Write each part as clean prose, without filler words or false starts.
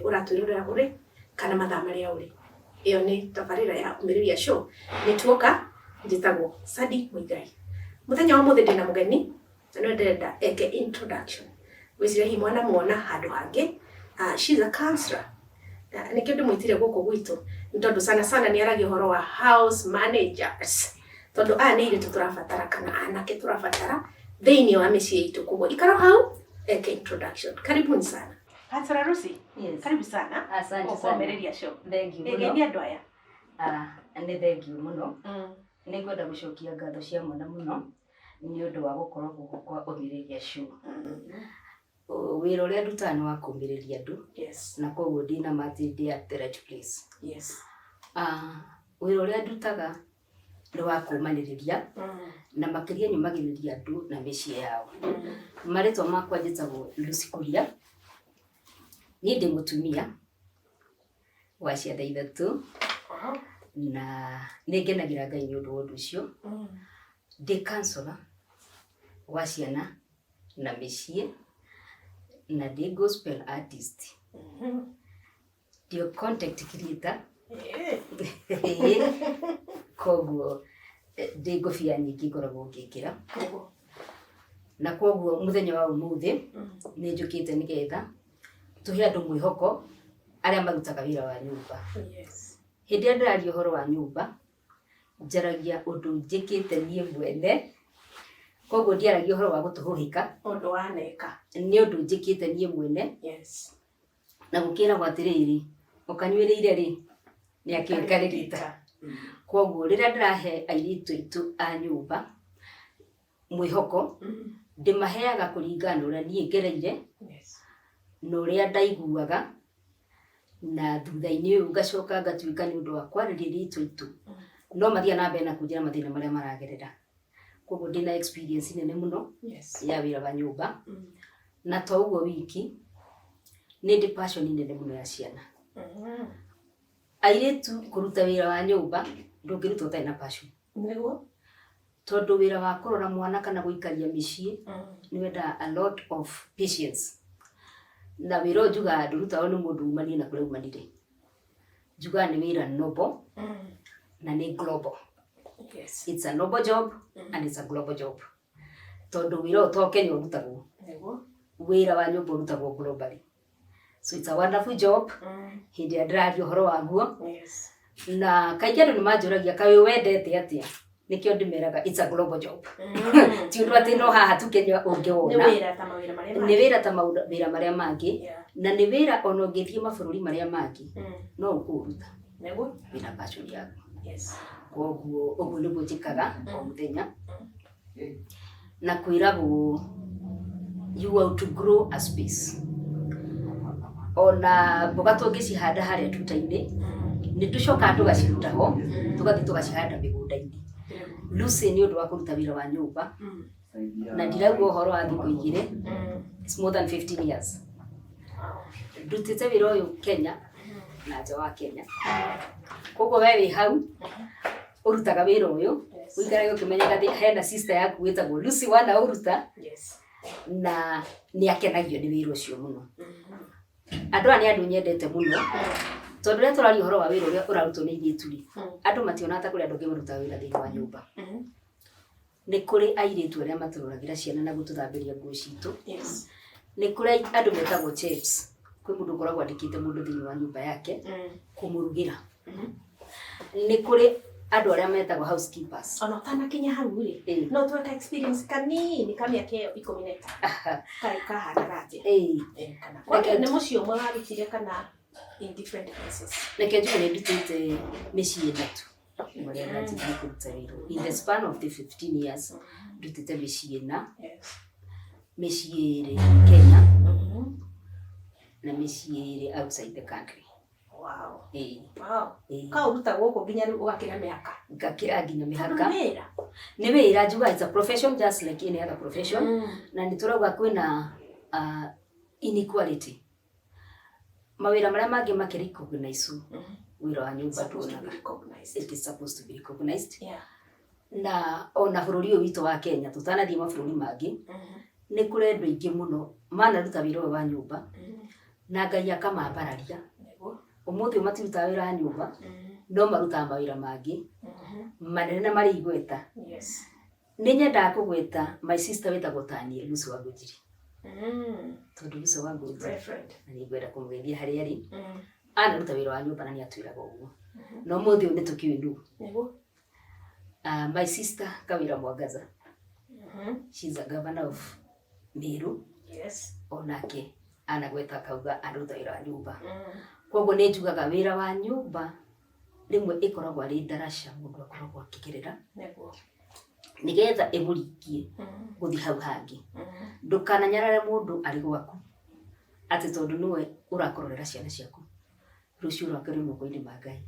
Uratwirora uri kana mathaa maria uri iyo ni tabarira ya Umĩrĩria Show nituoka njitagwo Sadi Muigai. Muthenya wa muthi ndina mugeni no ndenda eke introduction wizire hi mwana muona handu hangi. She's a counselor nikio ndimwitire guku gwitu ntondu sana ni aragi horo wa house managers tondu ni ile turafatara kana anake turafatara thiini wa micii itu kugo ikaro hau eke introduction. Karibuni sana. Hatsara Rusi. Yes. Karibu sana. Asante sana. Umĩrĩria Show. Thank you. Ege ni andu aya. Ni thank you muno. Ni ngwenda gucokia ngatho cia mwana muno ni undu wa gukorwo guku kwa Umĩrĩria Show. Wĩra ũrĩa ndutaga nĩ wa kũũmĩrĩria andũ. Yes. Na koguo ndina mati ndi at the right place. Yes. Wĩra ũrĩa ndutaga nĩ wa kũũmanĩrĩria na makĩria nyumagĩrĩria andũ na mĩciĩ yao. Marĩtwa makwa njĩtagwo Lucy Kuria. Ni ndi mutumia wa ciana ithatu na ningenagira Ngai ni undu wothe ucio. Ndi counselor wa ciana na mĩciĩ na ndi gospel artist. Ndi content creator. Koguo ndi ngobia nyingĩ ngoragwo ngĩkĩra. Na koguo muthenya wa umuthi ni njũkĩte nigetha tuhe andu mwihoko aria marutaga wira wa nyumba. Yes. Hindi ndiraria horo wa nyumba njaragia undu njikite nie mwene. Koguo ndiaragia horo wa gutuhuhika undu waneka ni undu njikite nie mwene. Yes. Na gukira gwatiriri ukanyuiriire ri ni akikarita. Koguo riria ndirahe airitu itu a nyumba mwihoko ndimaheaga kuringana uria nie ngereire. Yes. No ria ndaiguaga na thutha-ini uyu ngacoka ngatuika ni undu wa kwarĩrĩria itu no mathia na mbere na kunjira mathina maria maragerera. Koguo ndina experience nene muno. Yes. Ya wira wa nyumba. Na to uguo wiki ni ndi passion nene muno ya ciana. Airitu kuruta wira wa nyumba ndũngĩruta ũtarĩ na passion. Nĩguo Tondu wira wa kũrora mwana kana gũikaria mĩciĩ ni wenda a lot of patience. Na wira njuga nduruta ni mundu umanie na kuria umanire. Njuga ni wira noble na ni global. Yes. It's a noble job and it's a global job. Tondu wira to Kenya urutagwo. Nĩguo Wira wa nyumba urutagwo globally. So it's a wonderful job. Hindi ndiraria horo waguo. Yes. Na kaingĩ andũ nĩmanjũragia kaĩ wendete atia. Nikio ndimeraga it's a global job. Ti undu ati no haha tu Kenya ungiwona. Ni wira ta mawira maria mangĩ. Ni wira ta mawira maria mangĩ. Yeah. Na ni wira ono ngĩthie mabũrũri maria mangĩ. No ukuruta. Nĩguo Wina passion yaku. Yes. Koguo uguo nĩguo njĩkaga o mũthenya. Na kwĩragwo you want to grow a space. Ona mboga tũngĩcihanda harĩa tuta-inĩ nĩ tũcoka tũgaciruta ho tũgathiĩ tũgacihanda mĩgũnda-inĩ. Lucy ni undu wa kuruta wira wa nyumba. Na ndiragwo horo wa thikũ igĩrĩ. It's more than 15 years. Ndutite wira uyu Kenya na nja wa Kenya. Koguo we wi hau urutaga wira uyu uikaraga ukimenyaga hena sister yaku witagwo Lucy wana uruta. Yes. Na ni akenagio ni wira ucio muno. Andu ani andu nyendete muno. Tondu rĩa tũraria horo wa wĩra ũrĩa ũrarutwo nĩ airĩtu rĩ, andũ mationa ta kũrĩ andũ angĩ maruta wĩra thĩinĩ wa nyũmba. Nĩ kũrĩ airĩtu arĩa matũroragĩra ciana na gũtũthambĩria nguo citũ. Yes. Nĩ kũrĩ andũ metagwo chefs. Kwĩ mũndũ ũkoragwo andĩkĩte mũndũ thĩinĩ wa nyũmba yake kũmũrugĩra. Nĩ kũrĩ andũ arĩa metagwo housekeepers. Ona ũtanakinya hau rĩ, no tweka experience kanini kamĩaka ĩyo 15. Kaĩ kahana atĩa? Kana kwa nĩ mũciĩ ũmwe warutire kana in different places. Reke njuge nĩ ndutĩte mĩciĩ ĩtatũ. Marĩa nanjĩtie kũruta wĩra. In the span of the 15 years, ndutĩte mĩciĩ ĩna. Mĩciĩ ĩrĩ Kenya, mĩciĩ outside the country. Wow. Wow. Ka uruta goko nginya riu ugakira mĩaka. Ngakira nginya mĩhaka. Nĩ wĩra njuga, it's a profession just like any other profession. Na nĩ turauga kwĩna inequality. Mawĩra marĩa mangĩ makĩrecognized. Wĩra wa nyũmba tuonaga. It is supposed to be recognized. Yeah. Na ona bũrũri ũyũ witũ wa Kenya tũtanathiĩ mabũrũri mangĩ. Nĩ kũrĩ andũ aingĩ mũno manaruta wĩra ũyũ wa nyũmba. Na Ngai akamambararia. Ũmũthĩ matirutaga wĩra wa nyũmba. No marutaga mawĩra mangĩ. Manene na marĩ igweta. Yes. Nĩ nyendaga kũgweta my sister wĩtagwo Tania Lucy Wangũnjiri. Tondũ Lucy Wangũnjiri. Na nĩ ngwenda kũmũgeithia harĩa arĩ. Anaruta wĩra wa nyũmba na nĩ atwĩraga ũguo. No ũmũthĩ ũyũ nĩ tũkĩũĩ nũũ. My sister Kawira Mwangaza. She's a governor of Meru. Yes. Onake anagweta kauga aruta wĩra wa nyũmba. Koguo nĩ njugaga wĩra wa nyũmba rĩmwe ĩkoragwo arĩ ndaraca mũndũ akoragwo akĩgerera. Nĩgetha ĩmũringie gũthiĩ hau hangĩ. Ndũkananyarare mũndũ arĩ gwaku. Atĩ tondũ nĩwe ũrakororera ciana ciaku. Rũciũ rwake rwĩ moko-inĩ ma Ngai.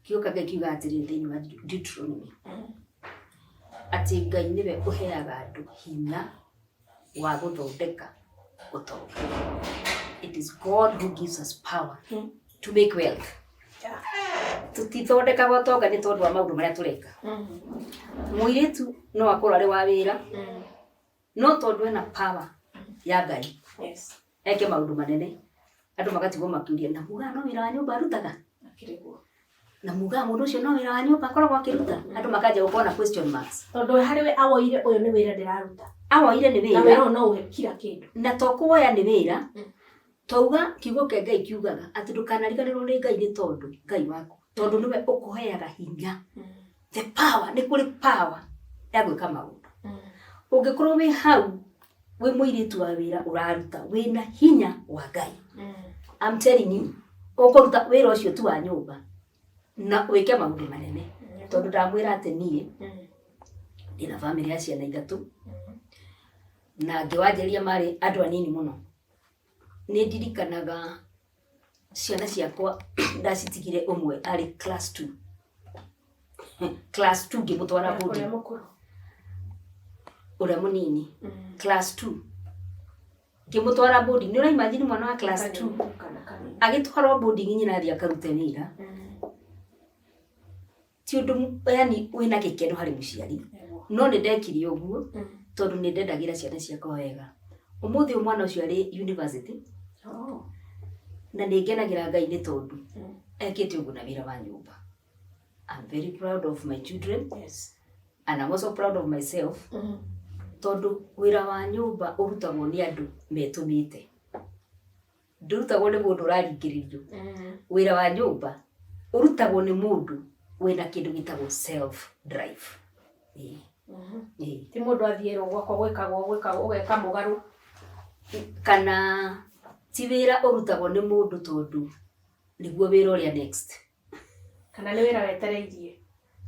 Kĩoka Ngai kiuga atĩrĩ thĩinĩ wa Deuteronomy. Atĩ Ngai nĩwe ũheaga andũ hinya wa gũthondeka ũtonga. It is God who gives us power to make wealth. Tutithondeka ũtonga nĩ tondũ wa maũndũ marĩa tũreka. Mũirĩtu no akorwo arĩ wa wĩra. No tondũ ena power ya Ngai. Yes. Eke maũndũ manene. Andũ magatigwo makĩũria na muga no wĩra wa nyũmba arutaga. Na muga mũndũ ũcio no wĩra wa nyũmba akoragwo akĩruta. Andũ makanja gũkorwo question marks. Tondũ harĩ we awoire ũyũ nĩ wĩra ndĩraruta. Awoire nĩ wĩra. Na wĩra no ũhe kila kĩndũ. Na to kuoya nĩ wĩra. Twauga kiugo kĩa Ngai kiugaga atĩ ndũkanariganĩrwo nĩ Ngai nĩ tondũ Ngai waku. Tondũ nĩwe ũkũheaga hinya. The power, nĩ kũrĩ power ya gwĩka maũndũ. Ũngĩkorwo wĩ hau wĩ mũirĩtu wa wĩra ũraruta wĩna hinya wa Ngai. I'm telling you, ũkũruta wĩra ũcio tu wa nyũmba na wĩke maũndũ manene. Tondũ ndamwĩra atĩ niĩ ndĩna family ya ciana 3 na ngĩwanjĩria marĩ andũ anini mũno. Nĩ ndirikanaga ciana ciakwa ndacitigire ũmwe arĩ class 2. Class 2 ngĩmũtwara boarding. Ũrĩa mũnini. Class 2. Ngĩmũtwara boarding. Nĩ ũraimagine mwana wa class 2 agĩtwarwo boarding nyina athiĩ akarute wĩra. Ti ũndũ yani wĩna gĩkeno harĩ mũciari. No nĩ ndekire ũguo tondũ nĩ ndendagĩra ciana ciakwa wega. Ũmũthĩ mwana ũcio arĩ university. Na nĩ ngenagĩra Ngai nĩ tondũ ekĩte ũguo na wĩra wa nyũmba. I'm very proud of my children. Yes. And I'm also proud of myself. Tondũ wĩra wa nyũmba ũrutagwo nĩ andũ metũmĩte. Ndũrutagwo nĩ mũndũ ũraringĩrĩrio. Wĩra wa nyũmba ũrutagwo nĩ mũndũ wĩna kĩndũ gĩtagwo self drive. Ti mũndũ athiĩrwo gwakwa gwĩkagwo ũgeka mũgarũ. Kana ti wĩra ũrutagwo nĩ mũndũ tondũ nĩguo wĩra ũrĩa next. Kana nĩ wĩra wetereirie.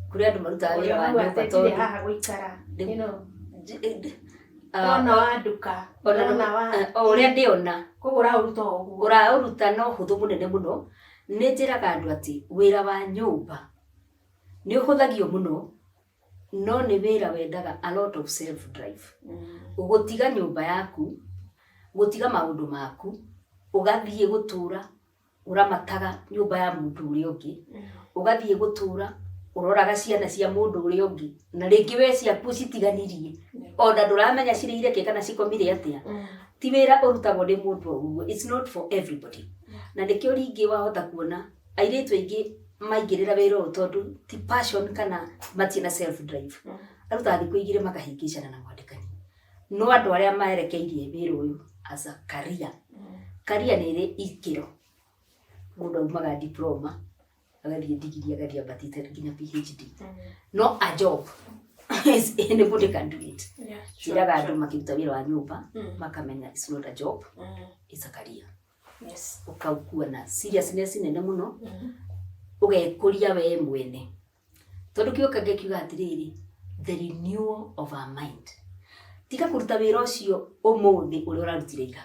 Kũrĩ andũ marutaga wĩra wa nyũmba tondũ haha gũikara. Ona wa nduka. Ona wa ũrĩa ndĩona. Koguo ũraũruta ũguo. Ũraũruta no hũthũ mũnene mũno. Nĩ njĩraga andũ atĩ wĩra wa nyũmba nĩ ũhũthagio mũno. No nĩ wĩra wendaga a lot of self drive. Ũgũtiga nyũmba yaku, gũtiga maũndũ maku, ũgathiĩ gũtũra ũramataga nyũmba ya mũndũ ũrĩa ũngĩ. Ũgathiĩ gũtũra ũroraga ciana cia mũndũ ũrĩa ũngĩ. Na rĩngĩ we ciaku citiganirie. Ona ndũramenya cirĩ ireke kana cikomire atĩa. Ti wĩra ũrutagwo nĩ mũndũ ũguo. It's not for everybody. Na nĩkĩo rĩngĩ wahota kuona airĩtu aingĩ maingĩrĩra wĩra ũyũ tondũ ti passion kana matina self drive. Arutaga thikũ 2 makahingĩcana na mwandĩkani. No andũ arĩa maerekeirie wĩra ũyũ as a career. Career nĩ ĩrĩ ikĩro. Mũndũ aumaga diploma, agathiĩ degree, agathiĩ ambatĩte nginya PhD. No a job. Anybody can do it. Ciraga andũ makĩruta wĩra wa nyũmba, makamenya it's not a job, it's a career. Yes. Ũkaukua na seriousness nene mũno. Ũgekũria we mwene. Tondũ kĩoka ngĩkiuga atĩrĩrĩ, the renewal of our mind. Tiga kũruta wĩra ũcio ũmũthĩ ũrĩa ũrarutire ira.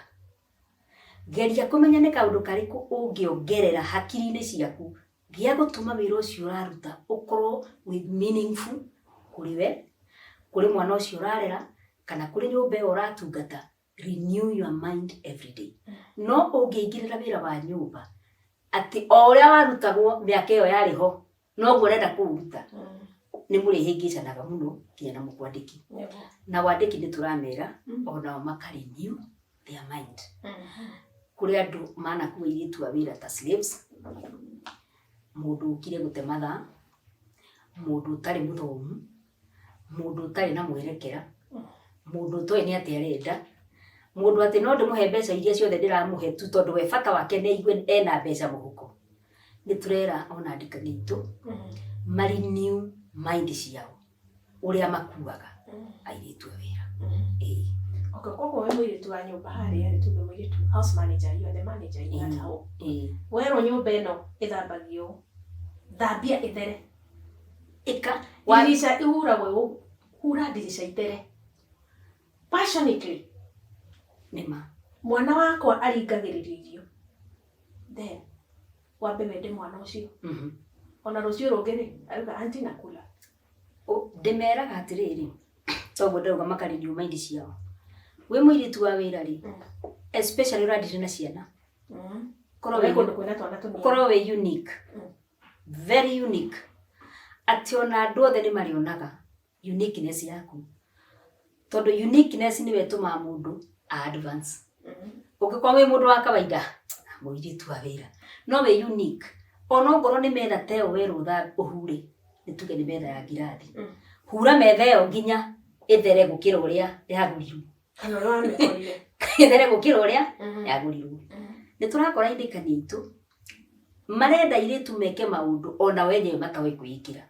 geria kumenya nĩ kaũndũ karĩkũ ũngĩongerera hakiri-inĩ ciaku gĩa gũtũma wĩra ũcio ũraruta ũkorwo with meaningful kũrĩ we, kũrĩ mwana ũcio ũrarera, kana kũrĩ nyũmba ĩyo ũratungata. Renew your mind every day. No ũngĩingĩrĩra wĩra wa nyũmba atĩ o ũrĩa warutagwo mĩaka ĩyo yarĩ ho noguo ũrenda kũũruta, nĩ mũrĩhĩngĩcanaga mũno nginya na mũkwandĩki. Na wandĩki nĩ tũramera onao makarenew their mind. Kũrĩ andũ manakuua airĩtu a wĩra ta slaves, mũndũ ũkire gũte mathaa, mũndũ ũtarĩ mũthomu, mũndũ ũtarĩ na mwerekera, mũndũ ũtoĩ nĩ atĩ arenda, mũndũ atĩ no ndĩmũhe mbeca iria ciothe ndĩramũhe tu tondũ we bata wake nĩ aigue ena mbeca mũhuko. Nĩ tũrera ona andĩkani aitũ marenew mind ciao ũrĩa makuaga airĩtu a wĩra. Okay, koguo we mũirĩtu wa nyũmba harĩa rĩ tuge mũirĩtu house manager, you are the manager in that home. Werwo nyũmba ĩno ĩthambagio, thambia ĩthere. Dirisha ihuragwo, hura dirisha ithere. Passionately. Nĩma. Mwana wakwa aringagĩrĩrio irio. Then wambe wende mwana ũcio. Ona rũciũ rũngĩ rĩ, arauga auntie nakula. Ndĩmeraga atĩrĩrĩ, toguo ndauga makarenew mind ciao. We mũirĩtu wa wĩra rĩ, especially ũrandire na ciana. Korwo we unique. Very unique. Atĩ ona andũ othe nĩ marĩonaga uniqueness yaku. Tondũ uniqueness nĩwe ĩtũmaga mũndũ advance. Ũngĩkorwo wĩ mũndũ wa kawaida, mũirĩtu wa wĩra, no we unique. Ona ongorwo nĩ metha ta ĩyo werwo ũhure, nĩ tuge nĩ metha ya ngirathi. Hura metha ĩyo nginya ĩthere gũkĩra ũrĩa yagũrirwo. Ĩthere gũkĩra ũrĩa yagũrirwo. Nĩ tũrakora aindĩkani aitũ marenda airĩtu meke maũndũ ona wenyewe matoĩ kwĩĩkĩra.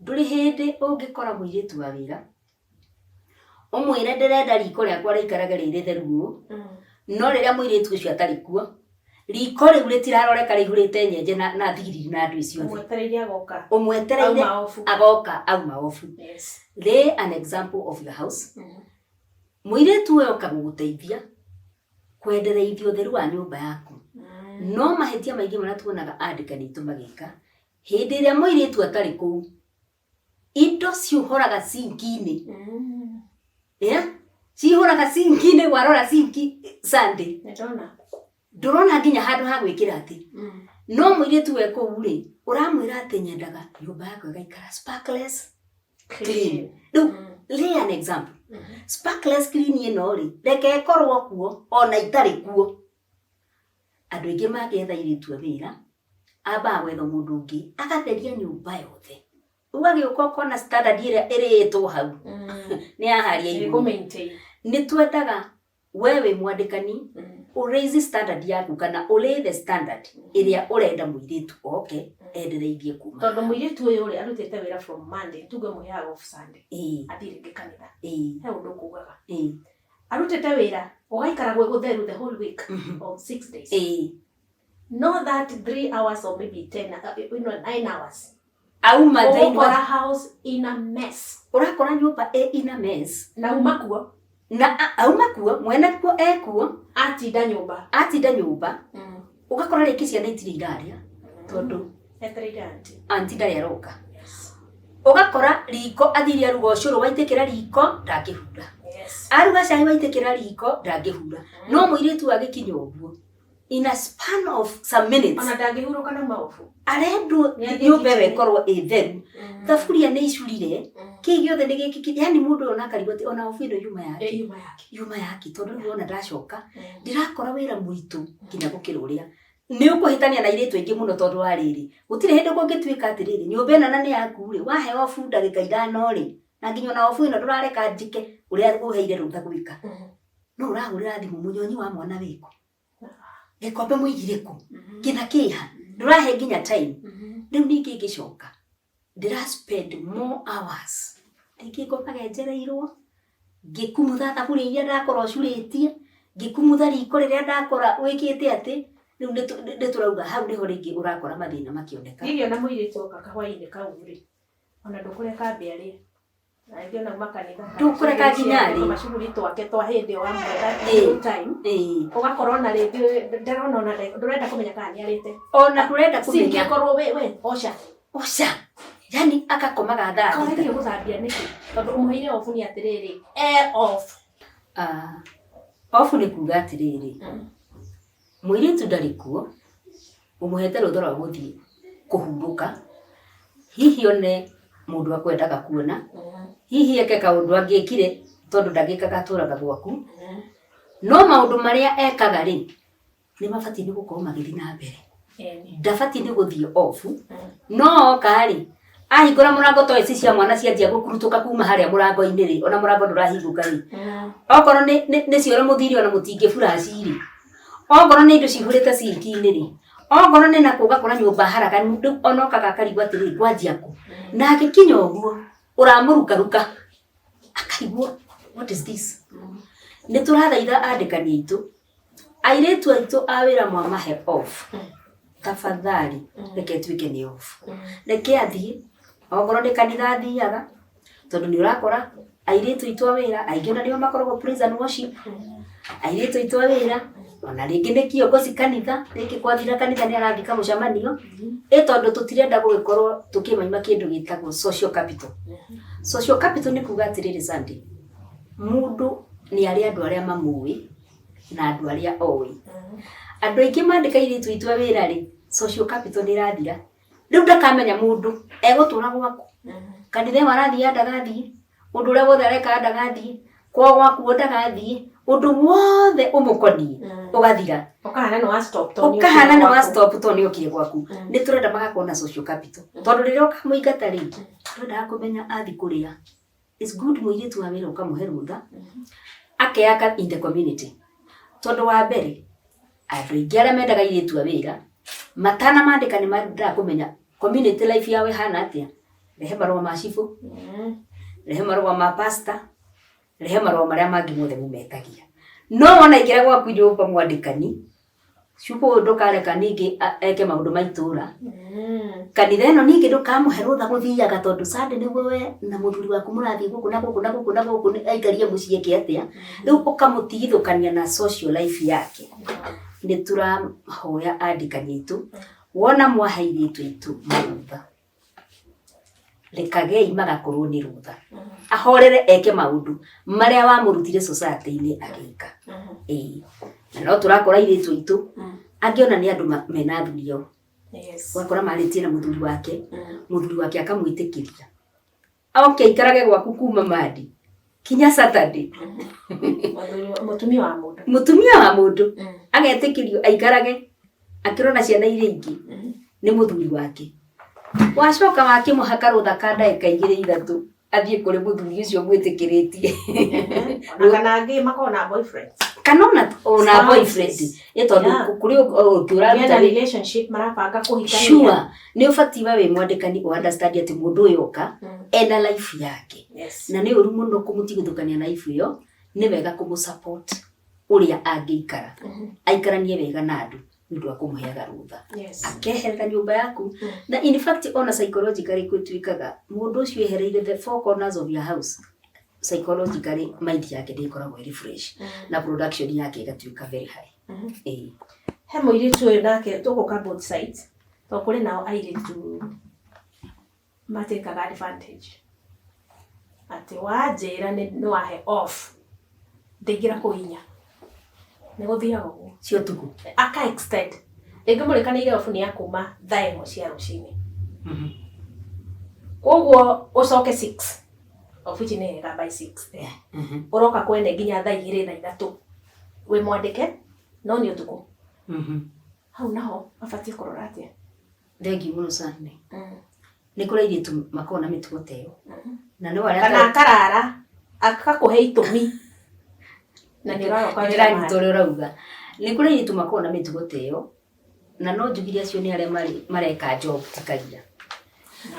Ndũrĩ hĩndĩ ũngĩkora mũirĩtu wa wĩra ũmwĩre ndĩrenda riko rĩakwa rĩikaraga rĩrĩ theru ũũ, no rĩrĩa mũirĩtu ũcio atarĩ kuo, riko rĩu rĩtiraroreka rĩihũrĩte nyenje na thigiriri na andũ icio. Ũmwetereire agoka auma ofu. Lay an example of your house. Mũirĩtu ũyũ oka gũgũteithia kwendereithia ũtheru wa nyũmba yaku. No mahĩtia maingĩ marĩa tuonaga andĩkani aitũ magĩka, hĩndĩ ĩrĩa mũirĩtu atarĩ kũu, indo ciũhoraga sinki-inĩ. Ciũhoraga sinki-inĩ, warora sinki Sunday. Ndũrona nginya handũ ha gwĩkĩra atĩ. No mũirĩtu we kũu rĩ, ũramwĩra atĩ nyendaga nyũmba yaku ĩgaikara sparkless clean. Rĩu lay an example. Sparkless clean ĩno rĩ, reke ĩkorwo kuo ona itarĩ kuo. Andũ aingĩ magetha airĩtu a wĩra, ambaga gwetha mũndũ ũngĩ agatheria nyũmba yothe. Ũgagĩũka ũkona standard ĩrĩa ĩrĩtwo hau nĩ yaharia igũrũ. Nĩ twendaga we wĩ mwandĩkani ũraise standard yaku kana ũlay the standard ĩrĩa ũrenda mũirĩtu oke endereithie kuma. Tondũ mũirĩtu ũyũ rĩ arutĩte wĩra from Monday tuge mũheaga off Sunday. Athiĩ rĩngĩ kanitha. He ũndũ kugaga. Arutĩte wĩra ũgaikara gwĩ gũtheru the whole week of 6 days. Know that 3 hours or maybe 9 hours. Auma thĩinĩ house in a mess. Ũrakora nyũmba in a mess. Na umakuo. Na auma kuo, mwene kuo ekuo. Atinda nyũmba. Atinda nyũmba. Ũgakora rĩngĩ ciana itirĩ irarĩa. Tondũ etereire auntie ndarĩ aroka. Ũgakora riko athiria aruga ũcũrũ waitĩkĩra riko ndangĩhura. Aruga cai waitĩkĩra riko ndangĩhura. No mũirĩtu agĩkinya ũguo, in a span of some minutes, ona ndangĩhurũka na maofu, arendwo nyũmba ĩyo ĩkorwo ĩtheru. Thaburia nĩ icurire, kĩĩ gĩothe nĩ gĩkĩkĩ, yani mũndũ ona akarigwo atĩ ona ofu ĩno yuma yake tondũ rĩu ona ndacoka ndirakora wĩra mũritũ nginya gũkĩra ũrĩa nĩ ũkũhĩtania na airĩtu aingĩ mũno tondũ wa rĩrĩ gũtirĩ hĩndĩ kũngĩtuĩka atĩrĩrĩ nyũmba ĩno na nĩ yaku rĩ wahe ofu ndagĩka ithano rĩ na nginya ona ofu ĩno ndũrareka njike ũrĩa ũheire rũtha gwĩka. No ũrahũrĩra thimũ mũnyonyi wa mwana wĩkũ, gĩkombe mũigirĩku kĩna kĩha ndũrahe nginya time. Rĩu ningĩ ngĩcoka ndĩra spend more hours rĩngĩ ngokaga njereirwo ngĩkumutha thaburia iria ndakorwo curĩtie, ngĩkumutha riko rĩrĩa ndakora wĩkĩte atĩ. Rĩu nĩ tũrauga hau nĩho rĩngĩ ũrakora mathĩna makĩoneka. Gĩgĩ ona mũirĩtu oka kahwainĩ kau rĩ ona ndũkũreka mbĩa rĩ Ngiona makanitha tukureka nginya ri macuguri twake twa hindi wa mwega time ugakorwo na rĩngĩ ndarona ona ndurenda kũmenya kana nĩ arĩte ona ndurenda kũmenya korwo we oca yani akakomaga thaa kaũrĩa gũthambia nĩkĩ tondũ mũheire off nĩ atĩrĩrĩ off off nĩ kuga atĩrĩrĩ mũirĩtu ndarĩ kuo ũmũhete rũtha rwa gũthiĩ kũhurũka hihi one mũndũ akwendaga kuona hihi eke kaũndũ angĩkire tondũ ndagĩkaga tũraga gwaku no maũndũ marĩa ekaga rĩ nĩ mabatiĩ nĩ gũkorwo magĩthiĩ na mbere ndabatiĩ nĩ gũthiĩ off no oka rĩ ahingũra mũrango to ici cia mwana cianjia gũkurutũka kuma harĩa mũrango-inĩ rĩ ona mũrango ndũrahingũka rĩ okorwo nĩ cioro mũthiri ona mũtingĩ furashi rĩ okorwo nĩ indo cihũrĩte sinki-inĩ rĩ okorwo nĩ na kuga kũra nyũmba haraganu rĩu ona okaga akarigwo atĩrĩ ngwanjia kũ na agĩkinya ũguo ũramũrukaruka akaigua what is this nĩ tũrathaitha andĩkani aitũ airĩtu aitũ a wĩra mwamahe off tafadhali reke tuĩke nĩ off reke athiĩ okorwo nĩ kanitha athiaga tondũ nĩ ũrakora airĩtu aitũ a wĩra aingĩ ona nĩo makoragwo praise and worship airĩtu aitũ a wĩra ona rĩngĩ nĩ kĩongoci kanitha rĩngĩ kwathira kanitha nĩ arathika mũcemanio tondũ tũtirenda gũgĩkorwo tũkĩmaima kĩndũ gĩtagwo social capital social capital nĩ kuga atĩrĩrĩ Sunday mũndũ nĩ arĩa andũ arĩa mamũĩ na andũ arĩa oĩ andũ aingĩ mandĩka airĩtu aitũ a wĩra rĩ social capital nĩ ĩrathira rĩu ndakamenya mũndũ egũtũra gwaku kanitha ĩyo arathiĩ ndagathiĩ ũndũ ũrĩa wothe areka ndagathiĩ kwa gwaku ndagathiĩ ũndũ wothe ũmũkoniĩ ũgathira ũkahana nĩ wa stop to nĩ okire gwaku nĩ tũrenda magakorwo na social capital tondũ rĩrĩa ũkamũingata rĩ tũrendaga kũmenya athi kũrĩa it's good mũirĩtu wa wĩra ũkamũhe rũtha akeaka in the community tondũ wa mbere andũ aingĩ arĩa mendaga airĩtu a wĩra matana mandĩka nĩ marendaga kũmenya community life yao ĩhana atĩa rehe marũa ma cibũ rehe marũa ma pastor rehe marũa marĩa mangĩ mothe mũmetagia no wona ingĩra gwaku nyũmba mwandĩkani cibũ ndũkareka ningĩ eke maũndũ ma itũra kanitha ĩno ningĩ ndũkamũhe rũtha gũthiaga tondũ Sunday nĩguo we na mũthuri waku mũrathiĩ gũkũ na gũkũ na gũkũ na gũkũ aikarie mũciĩ eke atĩa rĩu ũkamũtigithũkania na social life yake nĩ tũrahoya andĩkani aitũ wona mwahe airĩtu aitũ marũtha rekagei magakorwo nĩ rũtha ahorere eke maũndũ marĩa wamũrutire society-inĩ agĩka na no tũrakora airĩtu aitũ angĩona nĩ andũ mena athuri ao wakora marĩtie na mũthuri wake akamwĩtĩkĩria oke aikarage gwaku kuma Monday kinya Saturday mũtumia wa mũndũ agetĩkĩrio aikarage akĩrona ciana iria ingĩ nĩ mũthuri wake wacoka wakĩmũhaka rũtha ka ndagĩka 2-3 athiĩ kũrĩ mũthuri ũcio mwĩtĩkĩrĩtie kana angĩ makorwo na boyfriend kana ona boyfriend tondũ kũrĩ ũkĩũraruta relationship marabanga kũhikania sure nĩ ũbatiĩ we mwandĩkani understand atĩ mũndũ ũyũ oka ena life yake na nĩ ũru mũno kũmũtigithũkania na life ĩyo nĩ wega kũmũsupport ũrĩa angĩikara aikaranie wega na andũ nĩũndũ wa kũmũheaga rũtha akeherera nyũmba yaku na in fact ona psychologically kwĩtuĩkaga mũndũ ũcio ehereire the four corners of your house psychologically mind yake ndĩkoragwo ĩrĩ fresh na production yake ĩgatuĩka very high he mũirĩtu ũyũ nake tũgũka both sides to kũrĩ nao airĩtu matekaga advantage atĩ wanjĩra nĩ wahe off ndĩngĩra kũhinya nĩ gũthiaga ũguo cio tuku aka extend rĩngĩ mũrĩkanĩire off nĩ ya kuma thaa 1 cia rũcinĩ koguo ũcoke 6 ofici nĩ hega by 6 ũroka kwene nginya thaa 2 na 3 we mwandĩke no nĩ ũtukũ hau naho abatie kũrora atĩa thengi mũno Sunday nĩ kũrĩ airĩtu makoragwo na mĩtugo ta ĩyo na nĩ kana akarara akakũhe itũmi na nĩ ũraroka wĩra ũrĩa ũrauga nĩ kũrĩ airĩtu makoragwo na mĩtugo ta ĩyo na no njugire acio nĩ arĩa mareka job tikaria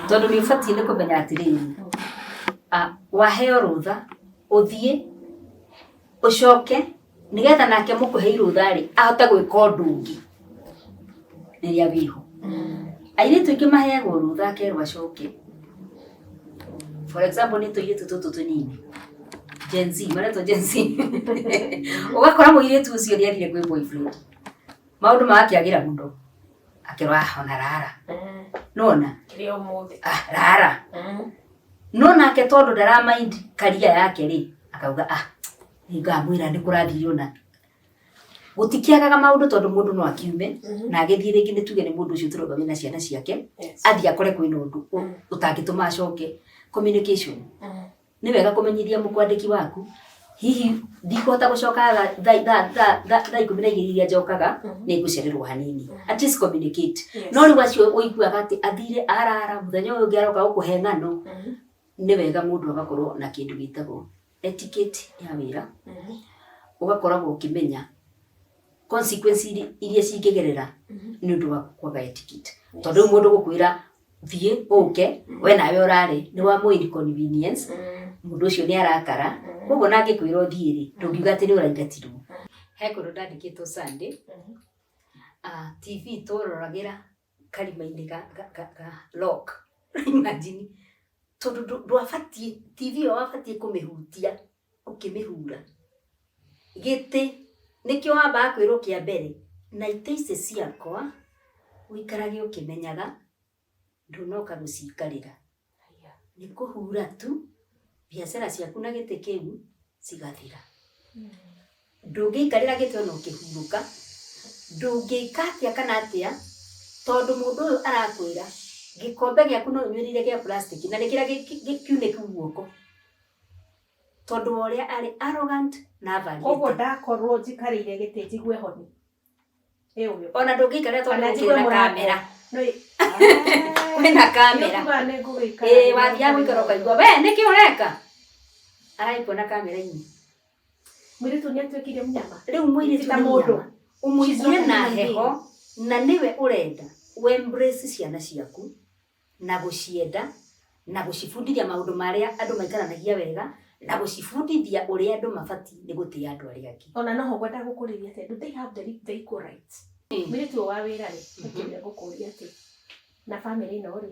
tondũ nĩ ũbatiĩ nĩ kũmenya atĩrĩrĩ waheo rũtha ũthiĩ ũcoke nĩgetha nake mũkũhe rũtha rĩ ahote gwĩka ũndũ ũngĩ rĩrĩa wĩho airĩtu aingĩ maheagwo rũtha akerwo acoke For example, ni tuiretu tutu tunini. Gen Z, mareto Gen Z. Ugakora muiretu ucio ni arire kwi boyfriend. Maundu makiagira mundo. Akirwa ona rara. Nona? Kirio muthi. Rara. Nona ke tondu ndara mind career yake ri. Akauga ngamwira ndi kurathirio na gutikiagaga maundu tondu mundu no akiume na agithie ringi ni tuge ni mundu ucio turoga wina ciana ciake athia akore kwina undu utangituma acoke. Communication ni wega kumenyithia mukwandiki waku hihi ndikota gucoka thaa 12 iria njokaga ni ngucererwo hanini. At least communicate. No ri wacio uiguaga ati athire arara muthenya uyu ngiaroka gukuhe ng'ano. Ni wega mundu agakorwo na kindu gitagwo etiquette ya wira. Ugakoragwo ukimenya consequences iria cingigerera ni undu wa kwaga etiquette. Tondu mundu gukwira thie uke we nawe urare ni wa mu inconvenience mundu ucio ni arakara koguo nangikwira uthie ri ndungiuga ati ni uraingatirwo. He kundu ndandikitwo Sunday TV turoragira karima-ini ga lock. Imagine tondu ndwabatie TV wabatie kumihutia ukimihura giti nikio wamba kwirwo kia mbere na ite ciakwa wikarage ukimenyaga ndunoka gucikarira ni kuhura tu biashara ciaku na gite kiu cigathira. Ndungiikarira gite ono ukihuruka ndungikatia kana atia tondu mundu uyu arakwira gikombe giaku no nyurire gia plastic na nikira gikiune kuguoko tondu uria ari arrogant na variety. Ogo ndakorwo njikarire gite njigwe honi uyu ona ndungiikarira tondu kwina kamera. Kwina kamera wathia gwikara ukaigua we niki ureka araikuona kamera-ini. Mwiritu ni atwikire mnyama riu mwiritu ta mundu umuithie na heho na niwe urenda we embrace ciana ciaku na gucienda na gucibundithia maundu maria andu maikaranagia wega na gucibundithia uria andu mabati ni gutia andu aria angi. Ona noho gwenda gukuriria ati do they have the equal rights. Mwiritu wa wira ri ukire gukuria ati na family no ri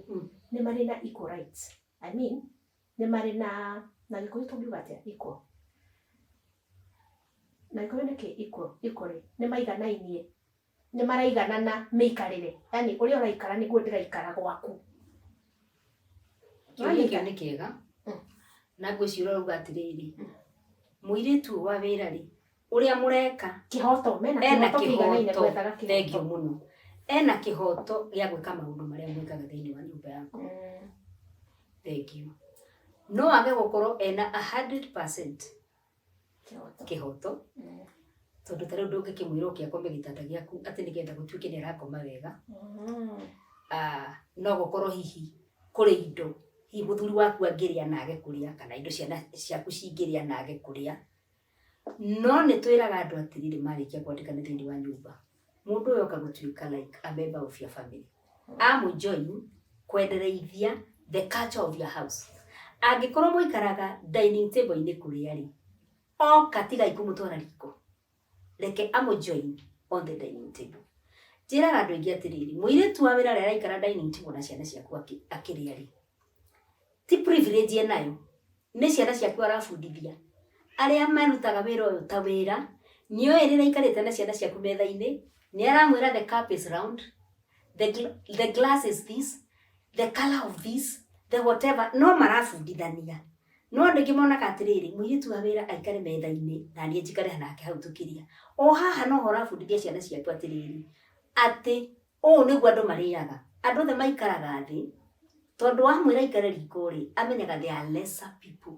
ni mari na equal rights. I mean ni mari na gikuyu tungiuga ati equal na gikuyu ni equal ni maiganainie ni maraiganana miikarire. Yani uria uraikara niguo ndiraikara gwaku. Ni kiega na ngwicira uga atiriri muiritu wa wira ri uria mureka kihoto mena kiiganaine gwethaga kihoto. Thank you muno. Ena kihoto gia gwika maundu maria mwikaga thiini wa nyumba yaku. Thank you. No age gukorwo ena 100% kihoto tondu tariu ndungikimwira kiakome gitanda giaku ati nigetha gutuike ni arakoma wega. No gukorwo hihi kuri indo hihi muthuri waku angiria na age kuria kana indo ciaku cingiria na age kuria. No ni twiraga andu atiriri marikia kwandikana thiini wa nyumba mundu uyu akagutuika like a member of your family. Join kwendereithia the culture of your house. Angikorwo muikaraga dining table ini kuria ri o katiga ikumutwara riko reke join on the dining table. Jiraga andu ingi atiriri muiritu wa wira ria ikara dining table na ciana ciaku akiria ri ti privilege enayo ni ciana ciaku arabundithia aria marutaga wira uyu ta wira nio erira ikarite na ciana ciaku metha-ini ni aramwira the cup is round, the glass is this, the color of this, the whatever. No marabundithania no ndingimona katiriri muiritu wa wira aikare metha-ini na nie njikare nake hau tukiria o haha no horabundithia ciana ciaku atiriri ati niguo andu mariaga andu the maikaraga thi tondu wa mwira ikare riko ri amenyaga there are lesser people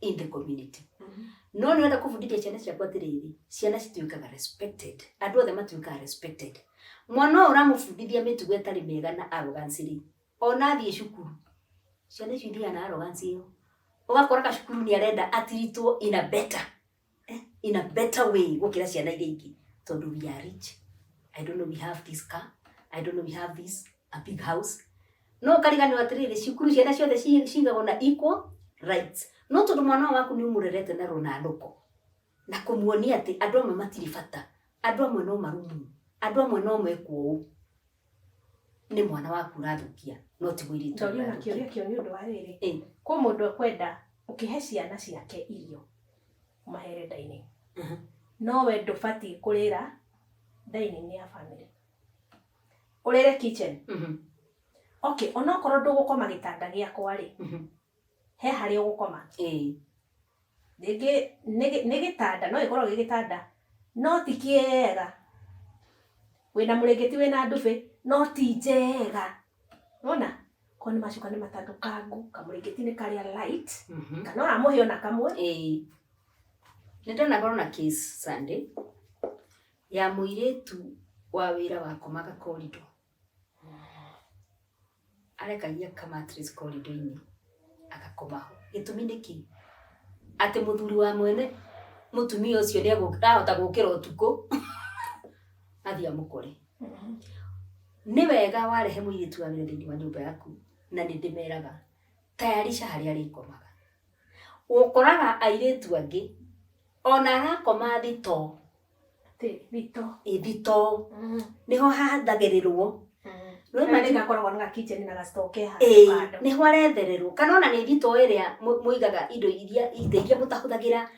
in the community. No ni wenda kubundithia ciana ciaku atiriri ciana cituikaga respected andu othe matuikaga respected. Mwana uramufundithia mitugo etari mega na arrogance ri ona thie cukuru ciana cithia na arrogance iyo ugakora ka cukuru ni arenda atiritwo in a better way gukira ciana iria ingi tondu we are rich. I don't know we have this car, I don't know we have this a big house. No karigani watiriri cukuru ciana ciothe cigagwo na equal rights. No tondu mwana waku ni umurerete na ronanduko na kumuonia ati andu amwe matiri bata andu amwe no marumu andu amwe no mekwo nĩ mwana waku ũrathukia no ti mũirĩtu. Ndorio na kĩũria kĩo nĩ ũndũ wa rĩrĩ. Kwa mũndũ ekwenda ũkĩhe ciana ciake irio mahere dining. No we ndũbatiĩ kũrĩra dining ya family. Ũrĩre kitchen. Okay, onokorwo ndũgũkoma gĩtanda gĩakwa rĩ. He harĩa ũgũkoma. Nĩ gĩtanda, no ĩkorwo gĩ gĩtanda. No ti kĩega. Wĩna mũrĩngĩti wĩna ndubi, no ti njega. Unaona? Kwa nĩ macuka nĩ matandũkangu, kamũrĩngĩti nĩ karĩa light. Kana ũramũhe ona kamwe. Nĩ ndona ngorwo na case Sunday ya mũirĩtu wa wĩra wa komaga corridor. Arekagia mattress corridor-inĩ agakoma ho. Gĩtũmi nĩ kĩ? Atĩ mũthuri wa mwene mũtumia ũcio nĩahota gũkĩra ũtukũ athiĩ amũkore. Nĩ wega warehe mũirĩtu wa wĩra thĩinĩ wa nyũmba yaku na nĩ ndĩmeraga tayarisha harĩa arĩkomaga. Ũkoraga airĩtu angĩ ona arakoma thito. Thito. Nĩho hathagĩrĩrwo. Nĩ gakoragwo na kitchen na gastoke haha. Nĩho arethererwo. Kana ona nĩ thito ĩrĩa mũigaga indo iria mũtahũthagĩra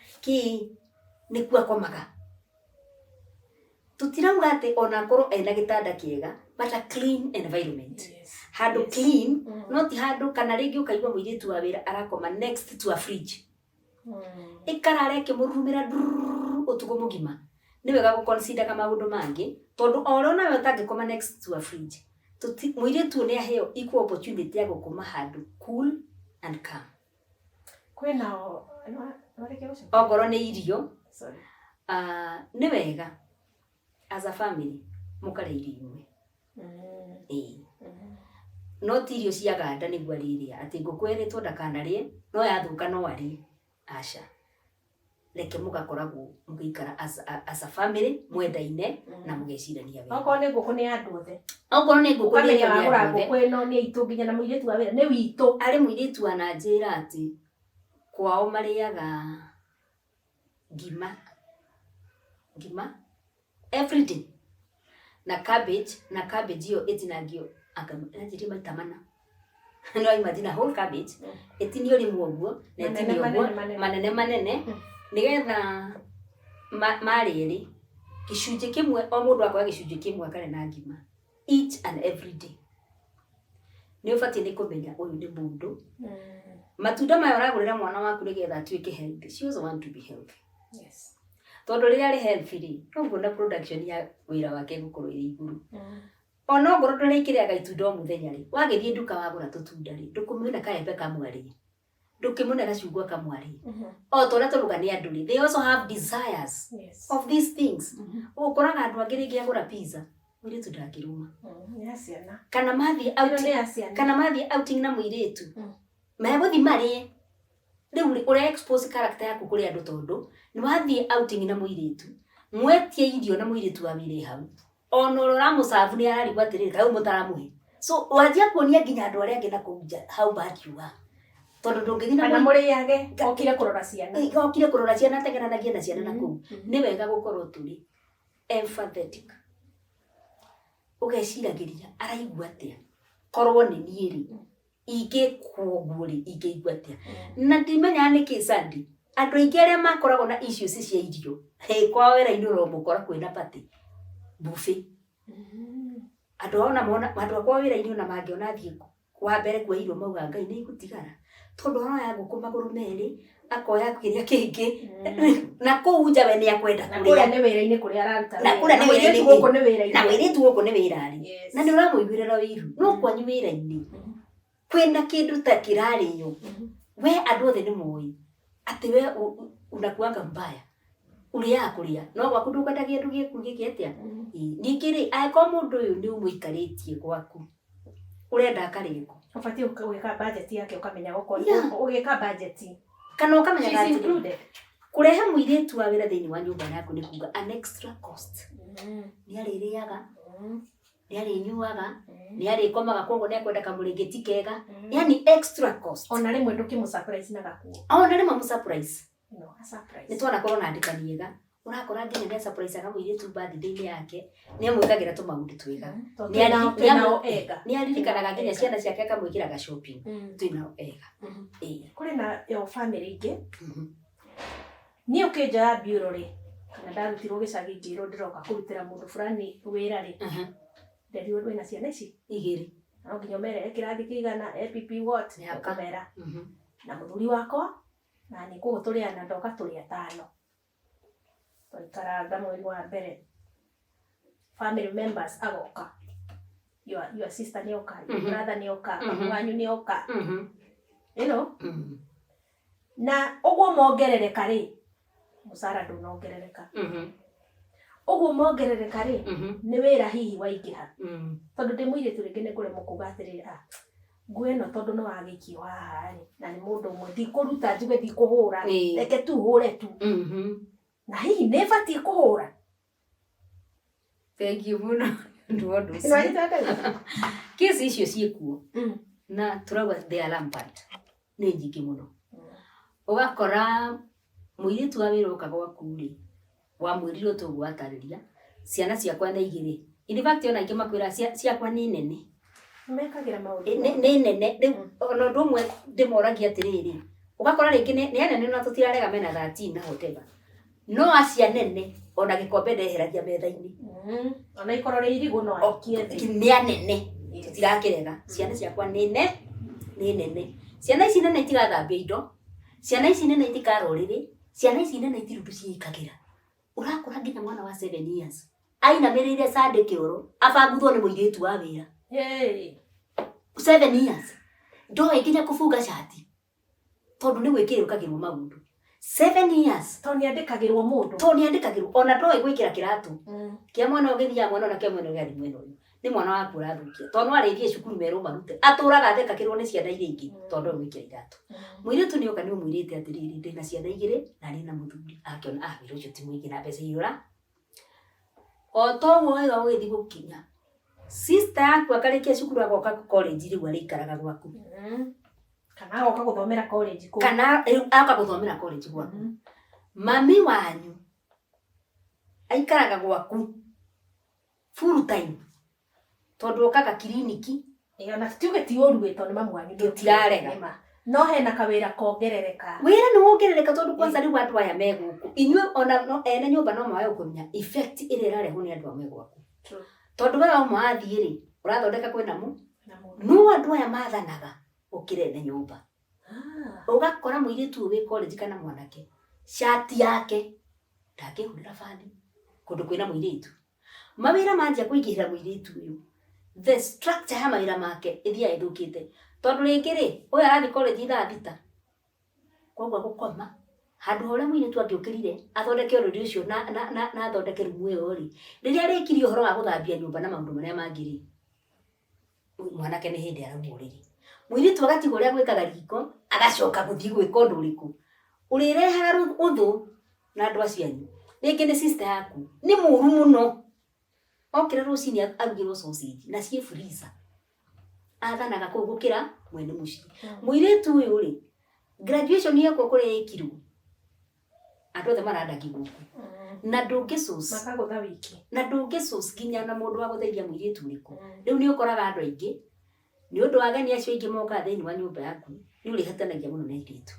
nĩkuo akomaga. Tutirauga atĩ ona korwo ena gĩtanda kĩega, but a clean environment. Handũ clean, no ti handũ kana rĩngĩ ũkaigua mũirĩtu wa wĩra arakoma next to a fridge. Ikarare kĩmũrumĩra ũtukũ mũgima. Nĩ wega gũconsider maũndũ mangĩ, tondũ oro nawe ũtangĩkoma next to a fridge. Mũirĩtu nĩ aheo equal opportunity ya gũkoma handũ cool and calm. Kwĩna ongorwo nĩ irio. Nĩ wega as a family mũkare irio imwe. No ti irio cia ganda nĩguo arĩrĩa. Atĩ ngũkũ ĩrĩtwo ndakanarĩe, no yathũka no arĩe. Aca. Reke mũgakoragwo mũgĩikara as a family mwendaine na mũgecirania wega. Okorwo nĩ ngũkũ nĩ andũ othe. Okorwo nĩ ngũkũ nĩ andũ othe. Ngũkũ ĩno nĩ itũ nginya na mũirĩtu wa wĩra nĩ witũ. Arĩ mũirĩtu ananjĩra atĩ kwao marĩaga ngima everyday na cabbage ĩyo ĩtinagio anjĩrie maita mana. No imagine whole cabbage ĩtinio rĩmwe ũguo na ĩtinio ũguo manene nĩgetha marĩrĩ gĩcunjĩ kĩmwe o mũndũ akoya gĩcunjĩ kĩmwe akarĩa na ngima each and every day. Nĩ ũbatiĩ nĩ kũmenya ũyũ nĩ mũndũ. Matunda maya ũragũrĩra mwana waku nĩgetha atuĩke healthy. She also want to be healthy. Yes. Tondũ rĩrĩa arĩ healthy rĩ, noguo na production ya wĩra wake gũkorwo ĩrĩ igũrũ. Ona ngoro ndũrĩkĩrĩaga itunda o mũthenya rĩ, wagĩthiĩ nduka wagũra tũtunda rĩ, ndũkũmĩona kaembe kamwe rĩ, ndũkĩmũne gacungwa kamwe rĩ. O ta ũrĩa tũruga nĩ andũ rĩ, they also have desires of these things. Ũkoraga andũ angĩ rĩngĩ agũra pizza, mũirĩtu ndangĩrũma. Kana mathiĩ outing na mũirĩtu, megũthiĩ marĩe. Rĩu ũrĩa expose character yaku kũrĩ andũ tondũ nĩ wathiĩ outing na mũirĩtu, mwetie irio na mũirĩtu wa wĩra hau. Ona ũrĩa ũramũcabu nĩ ararigwo atĩrĩrĩ kaĩ mũtaramũhe. So wanjia kuonia nginya andũ arĩa angĩ na kũu nja how bad you are. Tondũ ndũngĩthiĩ na mũrĩage okire kũrora ciana. Okire kũrora ciana ategeranagia na ciana na kũu. Nĩ wega gũkorwo tũrĩ empathetic. Ũgeciragĩria araigua atĩa. Korwo nĩ niĩ rĩ, ingĩkwo ũguo rĩ, ingĩigua atĩa. Na ndimenya nĩkĩ Sunday. Andũ aingĩ arĩa makoragwo na issues cia irio, kwa wĩra-inĩ ũromũkora kwĩna party. Buffet. Andũ akwa wĩra-inĩ ona mangĩona thiĩ wa mbere kwa irio mauga Ngai nĩ igũtigara. Tondũ oya ngũkũ magũrũ merĩ, akoya kĩrĩa kĩngĩ. Na kũu nja we nĩ akwenda kũrĩa. Na kũrĩa nĩ wĩra-inĩ kũrĩa araruta. Na kũrĩa nĩ wĩra-inĩ gũkũ nĩ wĩra-inĩ. Na wĩrĩtu gũkũ nĩ wĩra-inĩ. Na nĩ ũramũiguĩrĩra wĩiru. No kwanyu wĩra-inĩ. Kwĩna kĩndũ ta kĩrarĩyo. We andũ othe nĩ mũĩ. Atĩ we unakuanga mbaya. Ũrĩaga kũrĩa. No gwaku ndũkwendagia kĩndũ gĩaku gĩkĩ atĩa. Ningĩ rĩ, angĩkorwo mũndũ ũyũ nĩ ũmũikarĩtie gwaku, ũrenda akarĩe kũ? Ũbatiĩ ũgĩka budget yake ũkamenya ũgĩka budget. Kana ũkamenya atĩ kũrehe mũirĩtu wa wĩra thĩinĩ wa nyũmba yaku nĩ kuga an extra cost. Nĩ arĩrĩaga, nĩ arĩnyuaga, nĩ arĩkomaga koguo nĩ akwenda kamũrĩngĩti kega. Yani extra cost. Ona rĩmwe ndũkĩmũ surprise na gakuo. Ona rĩmwe mũ surprise. No, a surprise. Nĩ twana korwo na andĩkani ega. urakora nginya nä surprise aga mwiri tu birthday yake nä amwikagira tu maundu twega nä aririkanaga nginya ciana ciake akamwikiraga shopping twinao ega kuri na yo family ingi ni ukinja bureau ri kana ndarutirwo gicagi njiro ndiroka kurutira mundu fulani wira ri nderio wina ciana ici igiri no nginya mere kirathi kigana APP what ni akamera na muthuri wakwa na ni kuguturia ndoka turi 5 tũikaraga mweri wa mbere family members agoka your sister ni oka your brother ni oka wanyu ni oka you know na uguo mongerereka ri musara ndunongerereka uguo mongerereka ri ni wira hihi waingiha tondu ndimwire turingi ni kure mukuga atirira ngweno tondu no agikio haha ri na ni mundu umwe ndikuruta njuge ndikuhura reke tu hure tu na hihi nä batiä kå hå ra muno ndu kesi icio ciäkuo na turauga they are rampant nä njingä må no ugakora muiritu wa wira ukaga gwaku-ri wa mwirire å tå guo atarä ciana ciakwa nä igä in fact ona ingä makwä ra ciakwa nä nene mekagira maundu nä nene ona ndå mwe ndä moragia atä rä rä ugakora rä ngä nä anene na tå tirarega mena 13 na hoteba no acia nene ona gikombe ndeheragia metha-ini ona ikoro ri irigu no aikie thi ni anene tirakirega ciana ciakwa nene ciana ici nene itigathambia indo ciana ici nene itikarorire ciana ici nene itirundu ciikagira urakora nginya mwana wa 7 years aina merire sande kioro abaguthwo ni muiritu wa wira 7 years ndoe nginya kufunga shati tondu ni gwikirukagirwo maundu 7 years toni andikagirwo mundu ona ndoe gwikira kiratu kia mwana ugithia mwana na kia mwana ugathi mwena uyu ni mwana wa kura thukia tondu arithie cukuru meru marute aturaga athekagirwo ni ciana iria ingi tondu gwikira iratu mwiritu ni oka ni umwirite atiriri ndina ciana igiri na ni na muthuri akiona wira ucio ti mwingi na mbeca irura o to wega ugithi gukinya sister yaku akarikia cukuru agoka college riu arikaraga gwaku kana agoka guthomera college ku kana agoka guthomera college gwaku mami wanyu aikaraga gwaku full time tondu okaga kliniki ona tiuge ti oru gitwo ni mamu wanyu tirarega no hena kawira kongerereka wira ni wongerereka tondu kwanza riu andu aya meguku inywe ona no ene nyumba no mawe ukumenya effect ile irarehwo ni andu ame gwaku tondu wega umathie ri urathondeka kwina mu no andu aya mathanaga ukire ne nyumba ugakora muiritu wi college kana mwanake shati yake ndakihurira fani kundu kwina muiritu mawira manjia kuingirira muiritu uyu the structure ya mawira make ithia ithukite tondu ringi ri uyu arathi college thaa 6 kogwa gukoma handu hore muiritu angiukirire athondeke ururi ucio na athondeke rumu iyo ri riria rikiri uhoro wa guthambia nyumba na maundu maria mangiri mwanake ni hindi aramuriri muiritu agatigwo ria gwikaga riko agacoka guthii gwika undu uriku urirehaga uthu na andu acianyu ringi ni sister yaku ni muru muno okira rucini arugirwo sausage na cie freezer athanaga kugukira mwene muci muiritu uyu ri graduation yako kuri ikirwo andu othe marandaki guku na ndungisource makagutha wiki na ndungisource nginya na mundu wa guteithia muiritu uriku riu ni ukoraga andu aingi ni undu ageni acio ingi moka thiini wa nyumba yaku ni uri hatanagia muno na iritu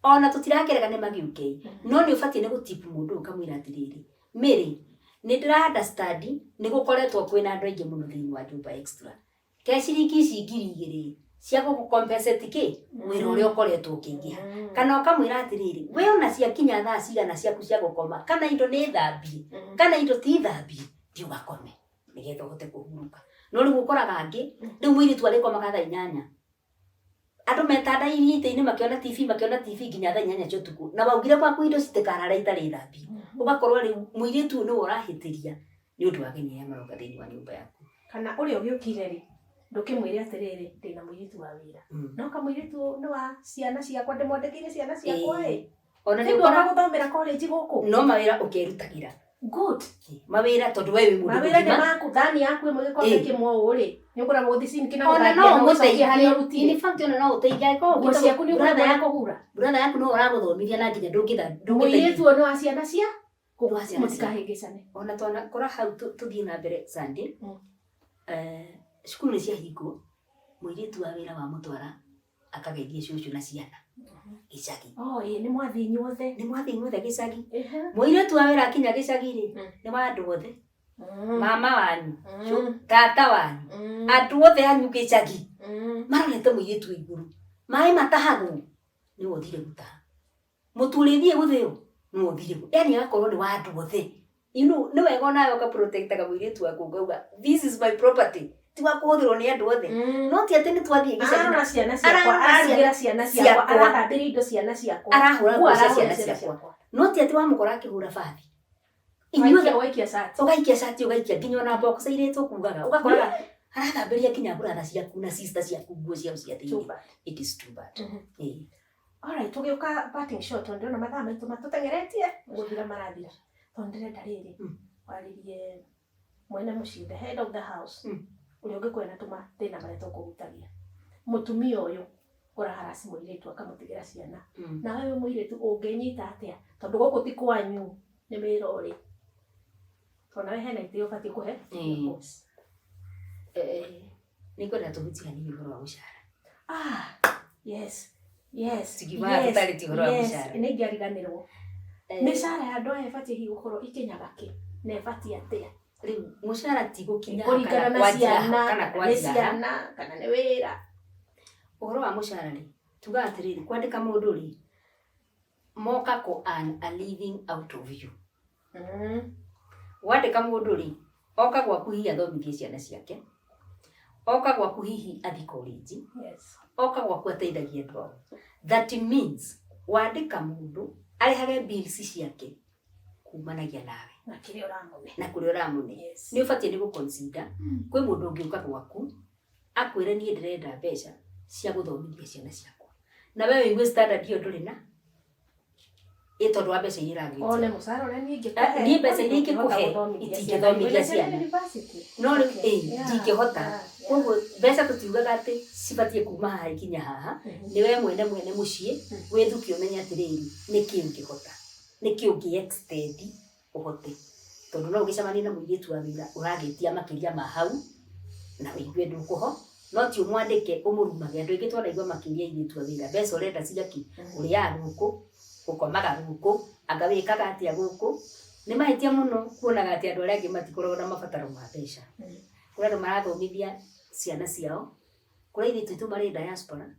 ona tutirakerega ni magiuke no ni ubatie ni gutipu mundu ukamwira atiriri miri ni ndira understand ni gukoretwo kwina andu aingi muno thiini wa nyumba extra keciringi ici ngiri 2 cia gukompensate ki wira uria ukoretwo ukingiha kana ukamwira atiriri we ona cia kinya thaa cigana ciaku cia gukoma kana indo ni thambie kana indo ti thambie ndiugakome nigetha uhote kuhuruka no riu ukoraga angi riu muiritu arikoma thaa 8 andu metada iriite-ini makiona TV nginya thaa 8 cia utuku na baugire kwaku indo citikarara itari thambie ugakorwo riu muiritu ni urahitiria ni undu ageni ya maroka thiini wa nyumba yaku kana uri ugiukire ri ndukimwire atiriri ndina muiritu wa wira no kamwiritu ni wa ciana ciakwa ndimwandikire ciana ciakwa ona ni ukora guthomera college guku no mawira ukirutagira good mawira tondu we wi mundu mawira ni maku thani yaku imwe gikombe kimwe uri ni ukora guthicini kina ona no muteithia hari uruti in fact ona no uteithia ko nguo ciaku ni ukora yako hura brother yaku no uraguthomithia na nginya ndungitha muiritu ni wa ciana cia mutikahingicane ona twana kora hau tuthie na mbere Sunday cukuru ni ciahingwo muiritu wa wira wa mutwara akageithie cucu na ciana gicagi ni mwathi inyuothe gicagi muiritu wa wira akinya gicagi ri ni wa andu othe mama wanyu tata wanyu andu othe anyu gicagi marorete muiritu iguru mai matahagwo ni wothire gutaha muturithie guthio ni wothire yani akorwo ni wa andu othe ni wega nayo ka protectaga muiritu waku ngauga this is my property tiwa kuthirwo ni andu othe no ti ati ni twathie gicagi na ciana ciakwa aragira ciana ciakwa arahandira indo ciana ciakwa arahura nguo ciana ciakwa no ti ati wa mukora akihura bathi inyuothe ugaikia shati ugaikia nginya na box iretwo kugaga ugakora arathambiria kinya brother ciaku na sister ciaku nguo ciao cia thini. It is too bad. Alright, tugiuka parting shot ndona mathaa maitu matutengeretie guthira marathira tondire ndariri waririe mwene mucii the head of the house uri ungikwena tuma thina mareto kugutagia mutumia uyu uraharasi muiritu akamutigira ciana na wewe muiritu ungenyita atia tondu guku ti kwanyu ni wira uri tona we hena itio fati kuhe niko na tuhutia ni horo wa mushara yes tigiwa tutariti horo wa mushara ni ngariganirwo mishara ya ndoa ifati hi gukorwo ikinyaga ki na ifati atia riu mushara ti gukinya kana kwa ciana kana ni wira horo wa mushara ri tuga atiriri kwandika mundu ri moka ko a living out of you wandika mundu ri oka gwaku hihi athomithie ciana ciake oka gwaku hihi athi college oka gwaku ateithagia andu ao that means wandika mundu arihage bills ciake kumanagia nawe na kuri uramune ni ufatie ni guconsider kwi mundu ungiuka gwaku akwire nie ndirenda mbeca cia guthomithia ciana ciakwa na wewe igwe standard yo nduri na itondo wa mbeca irangi one musara ore ni ingikuhe ni mbeca ingikuhe itingithomithia ciana no ndingihota koguo mbeca tutiugaga ati cibatie kuma haha ikinya haha ni we mwene mucii withuki umenya atiriri niki ungihota niki ungi extend uhote tondu no ugicamania na muiritu wa wira uragetia makiria ma hau na wigue ndukuho no ti umwandike umurumage andu ingi twanaigua makiria iritu wa wira mbeca urenda cigaki uri ya guku ukomaga guku agawikaga atia guku ni mahitia muno kuonaga ati andu aria angi matikoragwo na mabataro ma mbeca kuri andu marathomithia ciana ciao kuri iritu itu mari diaspora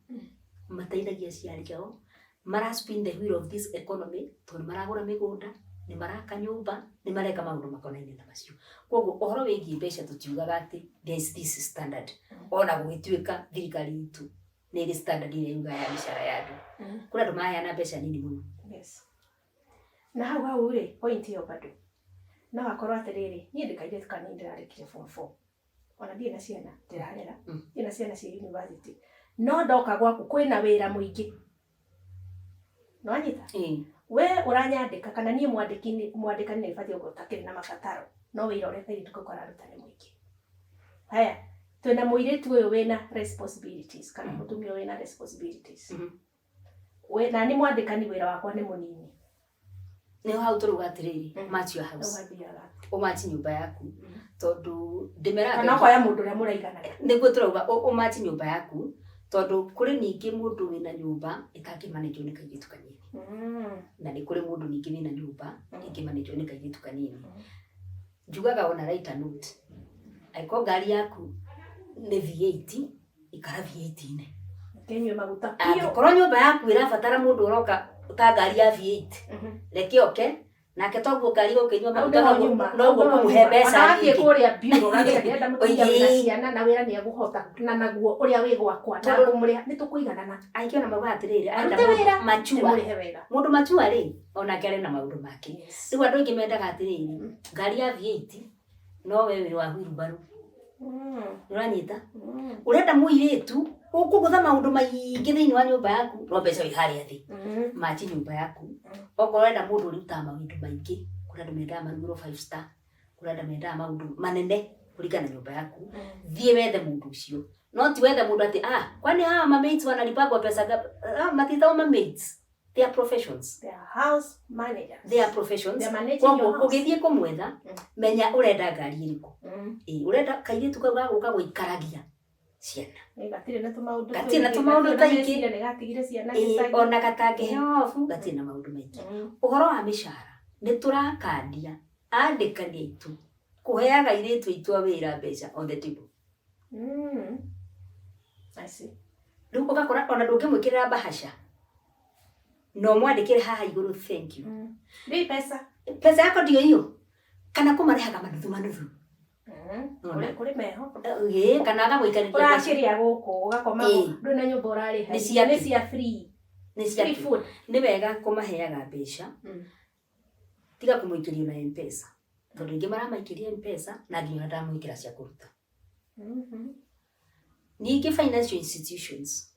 mateithagia ciari ao mara spin the wheel of this economy tondu maragura migunda ni maraka nyumba ni mareka maundu makonaine na macio koguo uhoro wigi mbeca tutiugaga ati this standard ona gugituika thirikari itu ni ri standard ile yuga ya mishara yadu kuri andu maya na mbeca nini muno na hau ri point yo bado na wakorwo atiriri ni ndikaire tukani ndirarikire form 4 ona die na ciana ndirarera ina ciana cia university no ndoka gwaku kwina wira muingi no anyita we uranyandika kana nie mwandikani na ifati ugotakiri na mabataro no wira ore thiri tukokora rutane muingi haya twena muiritu uyu wina responsibilities kana mutumia wina responsibilities we na ni mwandikani wira wakwa ni munini ni hau turuga atiriri match your house umachi nyumba yaku tondu ndimeraga kana kwa ya mundu ria muraigana niguo turuga umachi nyumba yaku tondu kuri ningi mundu wina nyumba itakimanage ni kaigitu kanini na ni kuri mundu ningi wina nyumba ikimanage ni kaigitu kanini njugaga ona right note aiko gari yaku ni V8 ikara V8 ine kenywe maguta pio akoro nyumba yaku irabatara mundu uroka uta gari ya V8 reke oke na ketogo gari ukinywa maguta no go kumuhe mbeca na kuria biro gagienda mutumia na ciana na wira ni aguhota na naguo uria wi gwakwa na kumuri ni tukuiganana aikio na mabwa atiriri aenda machua mundu machua ri ona kare na maundu make riu andu ingi mendaga atiriri gari ya V8 no wewe wa hwirubaru uranyita urenda muiritu ukugutha maundu maingi thiini wa nyumba yaku no mbeca ihari athi machi nyumba yaku okorenda mundu uruta maundu maingi kurenda menda manuro 5 star kurenda menda maundu manene kuringana nyumba yaku thie wethe mundu ucio no ti wethe mundu ati kwani hawa mates wanalipagwa pesa ngapi matitao mates they are professions. They are house managers. They are professions. They are managing your house. Ugithie kumwetha menya urenda ngari iriku. Urenda kairitu kau gaguka guikaragia ciana. Gatire na tumaundu. Gatire na tumaundu taingi. Negatigire ciana gicagi. Ona gatangihe ofu gatire na maundu maingi. Uhoro wa mishara ni turakandia andikania itu kuheaga iritu itu awira mbeca on the table. I see. Riu ugakora ona ndungimwikirira bahasha. No mwandikire haha iguru thank you. Ni pesa. Pesa yako ndio hiyo. Kana kumarehaga manuthu. Kuri meho. Kana agagwikarĩria mbeca. Ũraciria gũkũ ũgakoma ndũ na nyũmba ũrarĩha. Nĩ cia free. Nĩ cia food. Nĩ wega kũmaheaga mbeca. Tiga kũmũikĩria na M-Pesa. Tondũ ingĩ maramaikĩria M-Pesa na nginya ndamwĩkĩra cia kũruta. Ningĩ financial institutions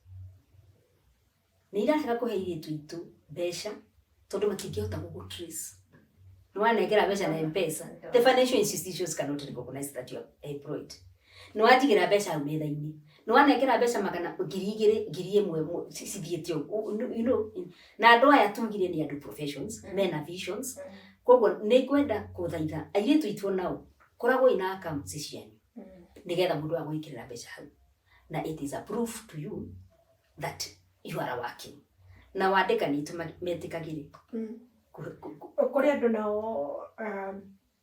nĩ irahega kũhe airĩtu itu mbeca tondũ matingĩhota gũgũtrace. Nĩwanengera mbeca na M-Pesa. The financial institutions cannot recognize that you are employed. Nĩwanjigĩra mbeca hau metha-inĩ. Nĩwanengera mbeca magana 2,000 1,000 cithiĩte you know. Na andũ aya tugire nĩ andũ professions, mena visions. Koguo nĩngwenda kũthaitha airĩtu itu nao koragwo ina accounts cianyu. Nĩgetha mũndũ agwĩkĩrĩra mbeca hau. Na it is a proof to you that you are working. Na wandĩka nĩ metĩkagĩre. Kuri andu nao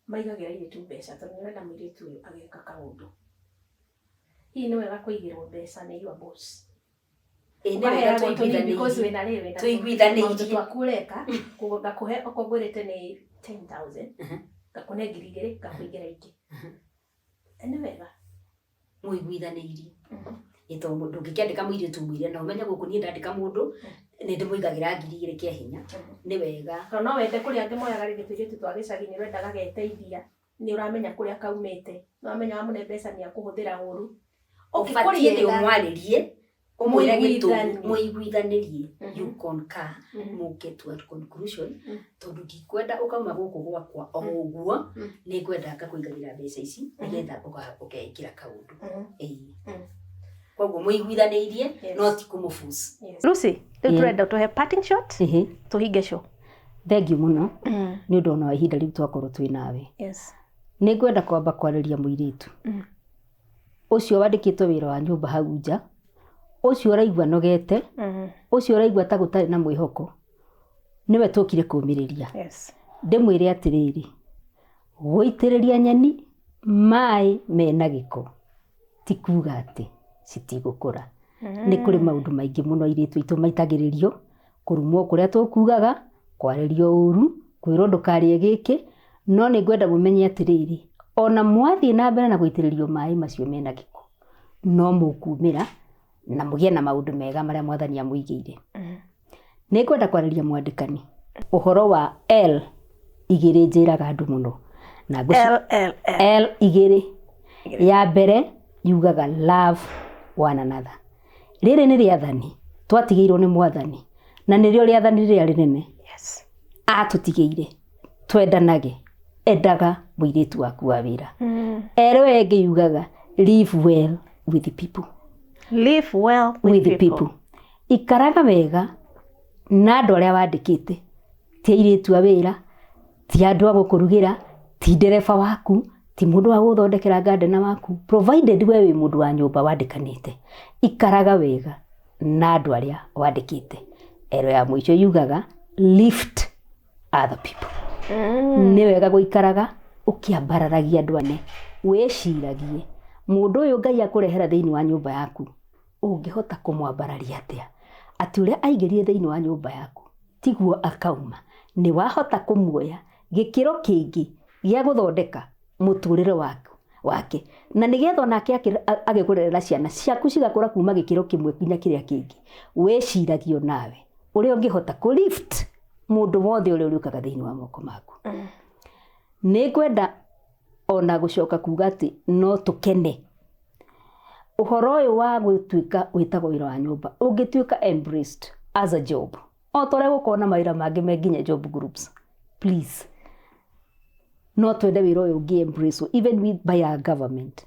maigagira iritu mbeca tondu nenda mwiritu ageka kaundu. Hii ni wega kuigirwo mbeca ni your boss. Ni wega tuiguithanĩirie twakureka ngakuhe okongorete ni 10,000 ngakune 2,000 ngakuigira ingi. Ni wega muiguithanĩirie. Ito mundu ngikendeka mwiritu mwire na umenya guku ni ndandika mundu ni ndimuigagira 2,000 kia hinya. Ni wega no wende kuri angi moyaga rithitu twa gicagi ni wendaga geteithia ni uramenya kuria kaumite no amenya amune mbeca ni akuhuthira uru ofatie ndi umwaririe umwire gitu muiguithanirie you concur muke to a conclusion tondu ndikwenda ukauma guku gwakwa o uguo ni kwenda ngakuigagira mbeca ici nigetha ukaikira kaundu koguo muiguithanirie no ti kumufusa. Lucy, turenda tuhe parting shot tuhinge show. Thank you muno ni undu ona ihinda riu twakorwo twi nawe. Yes. Ni ngwenda kwamba kwariria muiritu ucio wandikitwo wira wa nyumba hau nja, ucio uraigua nogete, ucio uraigua ta gutari na mwihoko, niwe tukire kumiriria. Yes. Ndimwire atiriri guitiriria nyeni mai mena giko ti kuga ati citigukura. Ni kuri maundu maingi muno iritu itu maitagiririo kurumwo kuria tukugaga kwaririo uru kwiro ndukarie giki no ni ngwenda mumenye atiriri ona mwathie na mbere na guitiririo mai macio mena giko no mukumira na mugie na maundu mega maria mwathani amuigire. Ni ngwenda kwariria mwandikani uhoro wa L igiri njiraga andu muno na L igiri ya mbere yugaga love one another. Riri ni riathani twatigiirwo ni mwathani na nirio riathani riria rinene. Yes. Atutigiire twendanage endaga muiritu waku wa wira. Ero engi yugaga live well with the people. Live well with the people. Ikaraga wega na andu aria wandikite ti airitu a wira ti andu a gukurugira ti ndereba waku ti mundu wa guthondekera gardener waku provided we wi mundu wa nyumba wandikanite ikaraga wega na andu aria wandikite. Ero ya mwicho yugaga lift other people. Ni wega guikaraga ukiambararagia andu ane weciragie mundu uyu Ngai akurehera thiini wa nyumba yaku ungihota kumwambararia atia ati uria aingirire thiini wa nyumba yaku tiguo akauma ni wahota kumuoya gikiro kingi gia guthondeka muturire wake na nigetha nake agikurerera ciana ciaku cigakura kuma gikiro kimwe kinya kiria kingi weciragio nawe uria ungihota ku lift mundu wothe uria urukaga thiini wa moko maku. Ni kwenda ona gucoka kuga ati no tukene uhoro uyu wa gwituika witagwo wira wa nyumba ungituika embraced as a job o tore gukona mawira mangi menginya job groups please no twende wira uyu ungi embrace even with by our government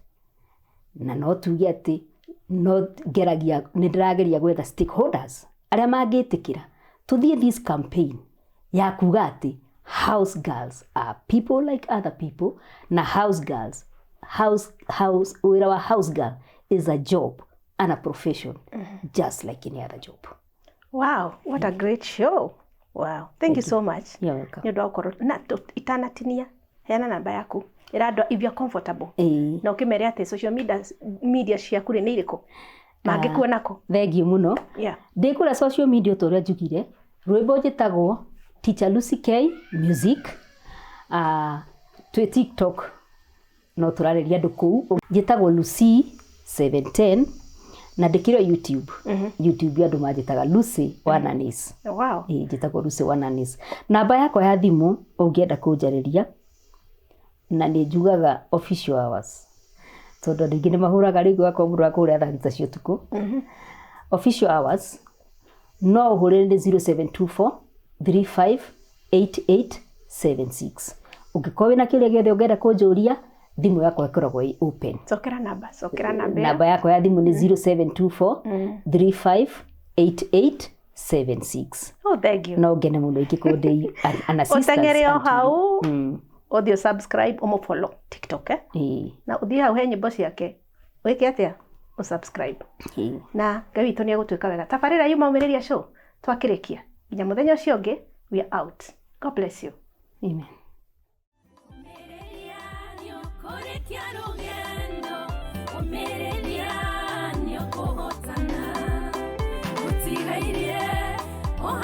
na no tuge ati no geragia ni ndirageria gwetha stakeholders aria mangitikira tuthie this campaign ya kuga ati house girls are people like other people, na house girls, wira wa house girl is a job and a profession just like any other job. Wow, what a great show. Wow, thank you so much. You're welcome. Nĩ ũndũ wa gũkorwo na itanatinia heana namba yaku ĩrandwa if you're comfortable. Na ũkĩmere atĩ social media ciaku nĩ irĩkũ mangĩkuonako. Thengiũ mũno. Yeah. Ndĩkũrĩa social media ũrĩa njugire rwĩmbo njĩtagwo Teacher Lucy K Music, twĩ TikTok no tũrarĩria andũ kũu njĩtagwo Lucy 710, na ndĩkĩrwo YouTube. YouTube andũ manjĩtaga Lucy Wananis. Wow. Njĩtagwo Lucy Wananis. Namba yakwa ya thimũ ũngĩenda kũnjarĩria na nĩ njugaga official hours, tondũ andũ aingĩ nĩ mahũraga rĩngĩ wakwa mũndũ wa kũhũra thaa thita cia ũtukũ. Official hours no ũhũrĩre nĩ 0724 358876. Ũngĩkorwo wĩna kĩũria gĩothe ũngĩenda kũnjũria, thimũ yakwa ĩkoragwo ĩ open. Cokera namba. Namba yakwa ya thimũ nĩ 0724 358876. Oh, thank you. No ngene mũno ingĩkũndĩ an assistance. Ũtengere o hau ũthiĩ subscribe ũmũfollow TikTok na ũthiĩ hau he nyĩmbo ciake wĩke atĩa ũsubscribe. Na Ngai witũ nĩ egũtwĩka wega. Tabarĩra yuma Ũmĩrĩria Show twakĩrĩkia nginya mũthenya ũcio ũngĩ, we are out. God bless you. Amen. Oh,